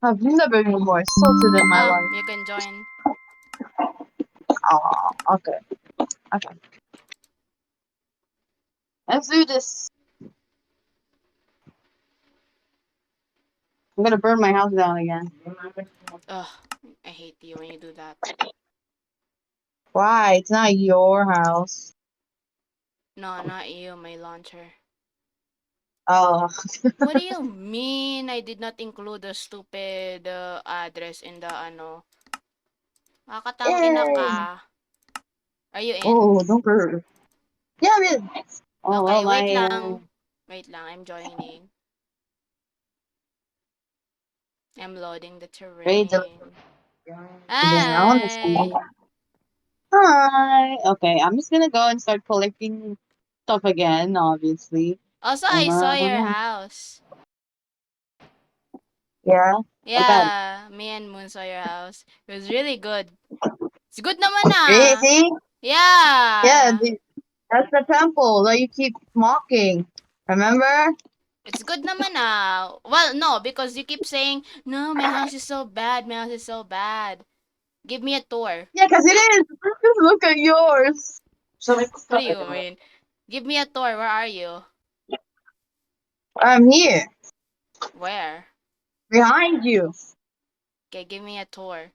I've never been more salted in my life. You can join. Oh, okay. Okay. Let's do this. I'm gonna burn my house down again. Ugh, I hate you when you do that. Why? It's not your house. No, not you, my launcher. Oh. What do you mean I did not include the stupid address in the ano? Kakatang ina Yay! ka. Are you in? Oh, don't burn. Yeah, I'm in. Oh, Okay, well, wait my, lang. Wait lang, I'm joining. I'm loading the grades are terrain. down. It's Hi! Hi. Okay, I'm just gonna go and start collecting stuff again, obviously. Also, I saw your house. Yeah. What's that? Yeah, me and Moon saw your house. It was really good. It's good naman Really? ah. See? Yeah, Yeah. that's the temple that you keep mocking. Remember? It's good naman ah. Well, no, because you keep saying, no, my house is so bad. My house is so bad. Give me a tour. Yeah, because it is. Just look at yours. What do you mean? Give me a tour. Where are you? I'm here, Where? behind you. Okay, give me a tour.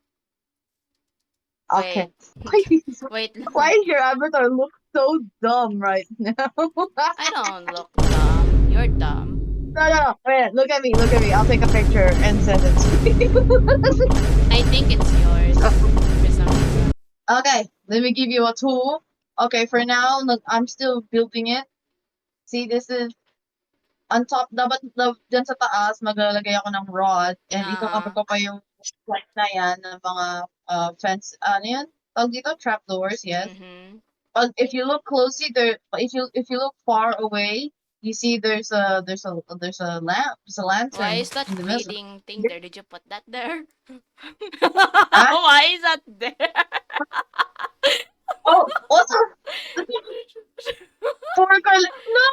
Okay. Wait. Wait Why lang. is your avatar look so dumb right now? No, I don't look dumb. You're dumb. no. Wait, look at me. Look at me. I'll take a picture and send it to you. I think it's yours. For some reason. Okay, let me give you a tool. Okay, for now, look, I'm still building it. See, this is on top, dapat dyan sa taas, maglalagay ako ng rod and ikakapit Uh-huh. ko pa yung flat na yan ng mga fence, ano yan? Tawag dito, trapdoors, yes. Mm-hmm. But if you look closely, if you look far away, you see there's a Why lantern is that in the middle. feeding thing there? Did you put that there? Huh? Why is that there? Oh, also for Carl. No,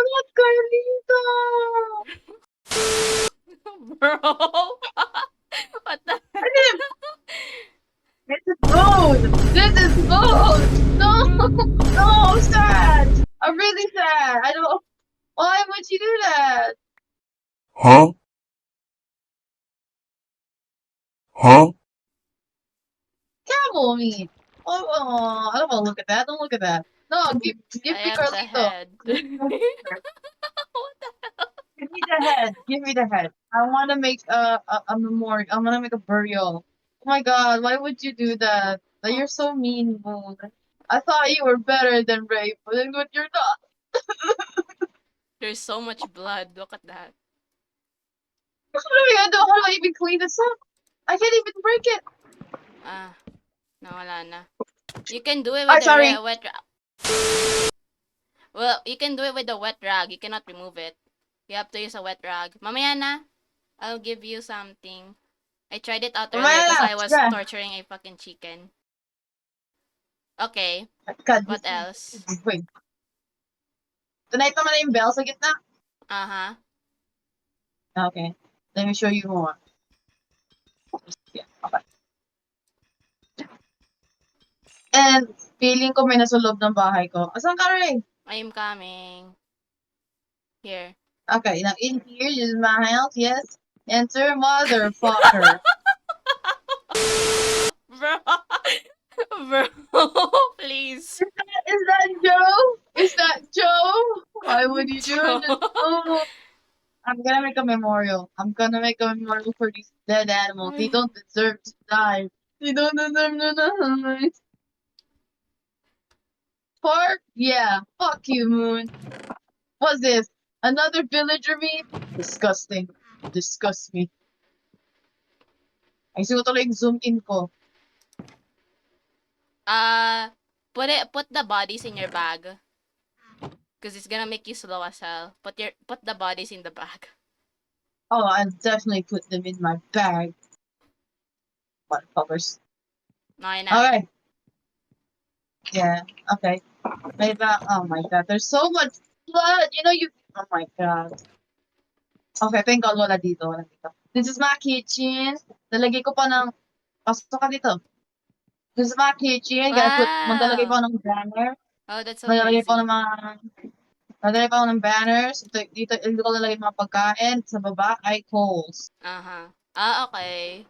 not Carlito. Bro. What the I didn't. This is food. This is food. No, no, I'm sad. I'm really sad. I don't. Why would you do that? Huh? Huh? Camel meat. I don't want to look at that. Don't look at that. No, give I me have the Carlito. head. Give me the head. What the hell? Give me the head. Give me the head. I want to make a memorial. I want to make a burial. Oh my God! Why would you do that? Like, Oh, you're so mean, Moon. I thought you were better than Ray, but you're not. there's so much blood. Look at that. What am I gonna do? How do I even clean this up? I can't even break it. Ah, nawala na. You can do it I'm with the sorry. wet rag. Well, you can do it with the wet rag. You cannot remove it. You have to use a wet rag. Mamaya na. I'll give you something. I tried it out earlier because Mamaya I was na. torturing a fucking chicken. Okay. God, What else? wait. Tonight naman na yung bell sa gitna. Uh-huh. Okay. Let me show you more. Yeah, okay. And feeling ko may nasa loob ng bahay ko. Asan ka, Ray? I am coming. Here. Okay, now in here is my house, yes. Enter motherfucker. Bro. Bro. Please. Is that Joe? Is that Joe? Why would you do Joe. it? Oh, I'm gonna make a memorial. I'm gonna make a memorial for these dead animals. They don't deserve to die. They don't deserve to die. Park? Yeah. Fuck you, Moon. What's this? Another villager meat? Disgusting. Disgusts me. Ay, siguro tuloy yung zoom in ko. Uh, put the bodies in your bag. Because it's gonna make you slow as hell. Put the bodies in the bag. Oh, I'll definitely put them in my bag. Motherfuckers. Okay na. Okay. Yeah, okay. Oh my god, there's so much blood. You know, Oh my God. Okay, thank God wala dito, wala dito. This is my kitchen. Lalagay ko pa ng, pasok ka dito. This is my kitchen. Maglalagay Wow! pa ako ng banner. Oh, that's so Maglalagay pa ako cozy. ng mga, maglalagay pa ako ng banners. Dito ko lalagay mga pagkain. Sa baba ay coals. Uh-huh. Ah, okay.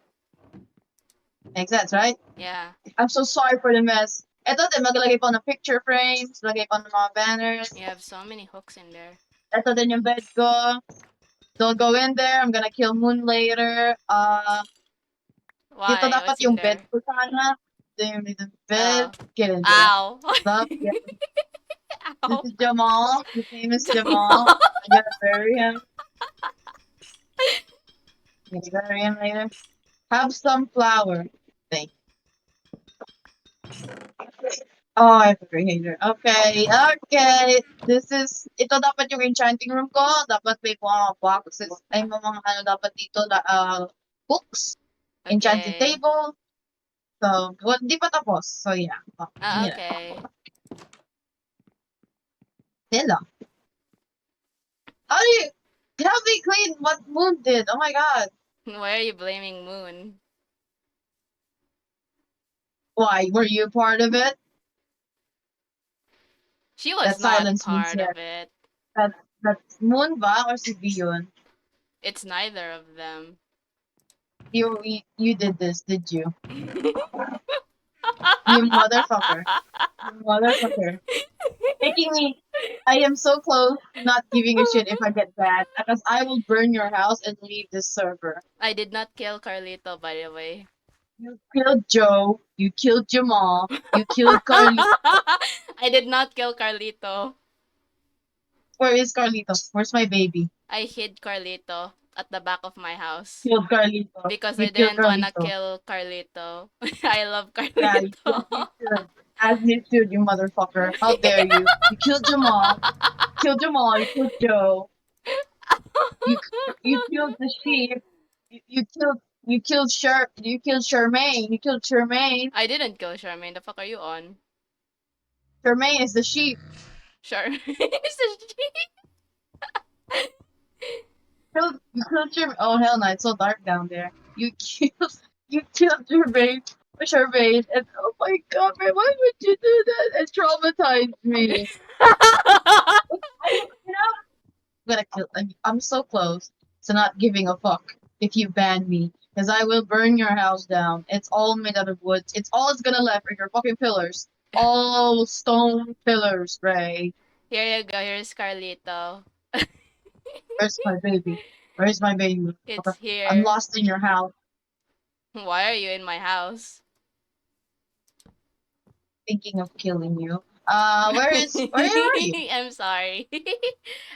Makes sense, right? Yeah. I'm so sorry for the mess. Ito din, maglalagay pa ako ng picture frames. Lagay pa ng mga banners. You have so many hooks in there. Ito din yung bed ko. Don't go in there. I'm gonna kill Moon later. Dito Why? dapat What's in yung bed there? ko sana. Dito yung bed. Oh. Get in there. Ow. Stop. Yeah. This Ow. is Jamal. The famous Jamal. I gotta bury him. I'm gonna bury him later. Have some flour. Thank you. Oh, I hate her. Okay, okay. Ito dapat yung enchanting room ko. Dapat may mga boxes. Ay, mga ano dapat dito, books, enchanted Okay. table. So, well, di pa tapos. So, yeah. Oh, Ah, yeah. okay. Hello. How do you, help me clean what Moon did? Oh my God. Why are you blaming Moon? Why? Were you part of it? She was That not silence means part yes. of it. That's Moon ba or si Biyun? It's neither of them. You did this, did you? You motherfucker. You motherfucker. Making me. I am so close to not giving a shit if I get bad, because I will burn your house and leave this server. I did not kill Carlito, by the way. You killed Joe. You killed Jamal. You killed Carlito. I did not kill Carlito. Where is Carlito? Where's my baby? I hid Carlito at the back of my house Killed Carlito. because You I killed didn't wanna Carlito. kill Carlito. I love Yeah, you Carlito. should. As you should, you motherfucker. How dare you? You killed Jamal. Killed Jamal. You killed Joe. You killed the sheep. You killed Charmaine. You killed Charmaine. I didn't kill Charmaine. The fuck are you on? Charmaine is the sheep. Charmaine is You killed Charmaine. Oh hell no! It's so dark down there. You killed Charmaine, and oh my God, man, why would you do that? It traumatized me. I'm gonna kill. I'm so close to not giving a fuck if you ban me, because I will burn your house down. It's all made out of wood. It's gonna left are your fucking pillars. All stone pillars, Ray. Here you go. Here's Carlito. Where's my baby? Where's my baby? It's I'm here. lost in your house. Why are you in my house? Thinking of killing you. Where are you? I'm sorry.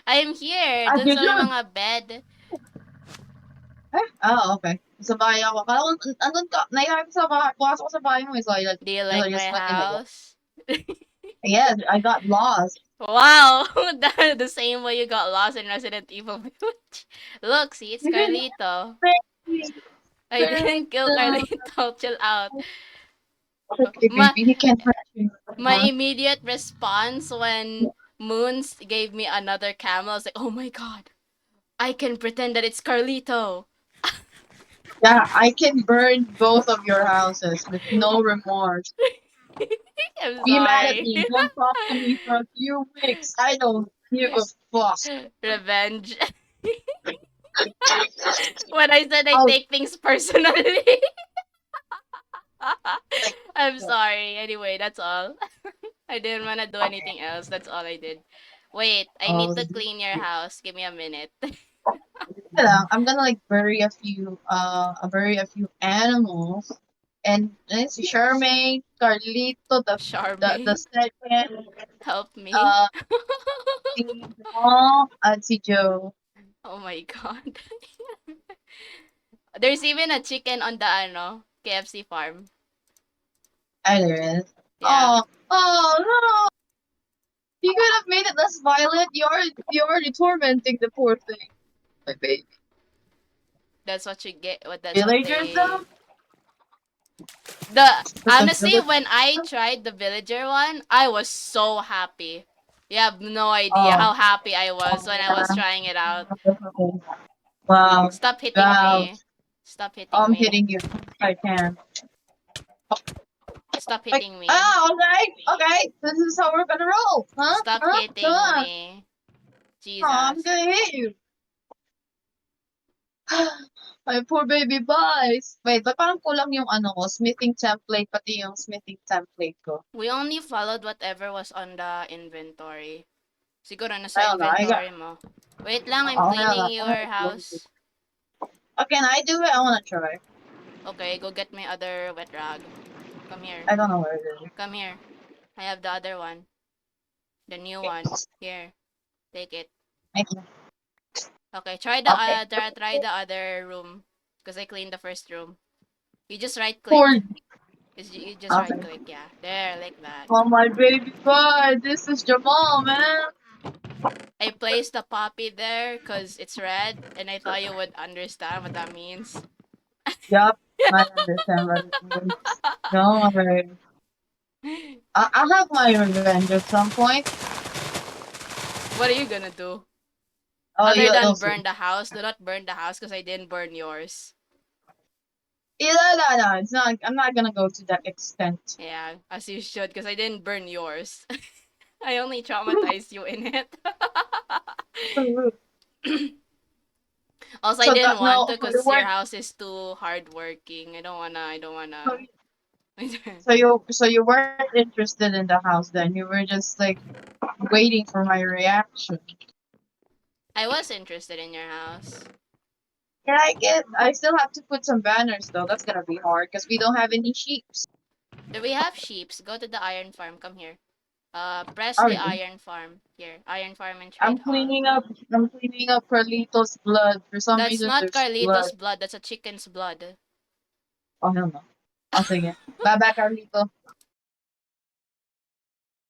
I'm here. Ah, Dun sa may yun. mga bed. Oh, okay. Sa bahay ako. Kala ko, andun ka, naiharap sa bahay. Pumasok ko sa bahay mo. So I Do you like my house? Yes, I got lost. Wow! The same way you got lost in Resident Evil Village. Look, see, it's Carlito. I didn't kill Carlito. Chill out. Okay, Ma- baby, he can't hurt you. My immediate response when Moons gave me another camel, I was like, oh my god, I can pretend that it's Carlito. Yeah, I can burn both of your houses with no remorse. I'm Be mad at sorry. me. Don't talk to me for a few weeks. I don't give a fuck. Revenge. When I said I Oh. take things personally. I'm sorry. Anyway, that's all. I didn't want to do anything else. That's all I did. Wait, I need to clean your house. Give me a minute. I'm gonna like bury a few animals. And it's Charmaine, Carlito, the Charmaine, second, help me. si Jamal, at si Joe. Oh my god. There's even a chicken on the KFC farm. Ah, there is. Yeah. Oh no! You could have made it less violent. You're already tormenting the poor thing. My baby. That's what you get. Villagers though? Honestly, when I tried the villager one, I was so happy. You have no idea Oh, how happy I was when I was yeah. trying it out. Wow. Stop hitting Wow. me. Stop hitting I'm me. hitting you. I can. Stop Like, hitting me. okay. Okay. This is how we're gonna roll. Huh? Stop Huh? Come hitting on. me. Oh, I'm Jesus. gonna hit you. My poor baby boys. Wait, ba't parang kulang yung ano ko? Smithing template, pati yung smithing template ko. We only followed whatever was on the inventory. Siguro nasa I don't know. inventory mo. Wait lang, I'm I don't know. cleaning your house. Can I do it? I wanna try. Okay, go get my other wet rag. Come here. I don't know where it is. Come here. I have the other one. The new one. Here. Take it. Thank you. Okay, try the Okay. try the other room. Because I cleaned the first room. You just right Poor. click. You just right Okay. click, yeah. There, like that. Oh, my baby boy. This is Jamal, man. I placed the poppy there because it's red, and I thought you would understand what that means. Yup. I understand what it means. Don't worry. I'll have my revenge at some point. What are you gonna do? Oh, Other you'll than see. burn the house, do not burn the house because I didn't burn yours. Yeah, no. It's not. I'm not gonna go to that extent. Yeah, as you should because I didn't burn yours. I only traumatized you in it. Also, I So didn't that want no, to so you because your weren't. house is too hardworking. I don't So, wanna. so you weren't interested in the house then. You were just like waiting for my reaction. I was interested in your house. Yeah, I get. I still have to put some banners though. That's gonna be hard because we don't have any sheeps. Do we have sheeps? Go to the iron farm. Come here. Press the Already. iron farm. Here, iron farm and trade I'm hall. cleaning up. I'm cleaning up Carlito's blood. For some That's reason, not there's blood. Carlito's blood. That's a chicken's blood. Oh hell no. I'll take it. Bye bye, Carlito.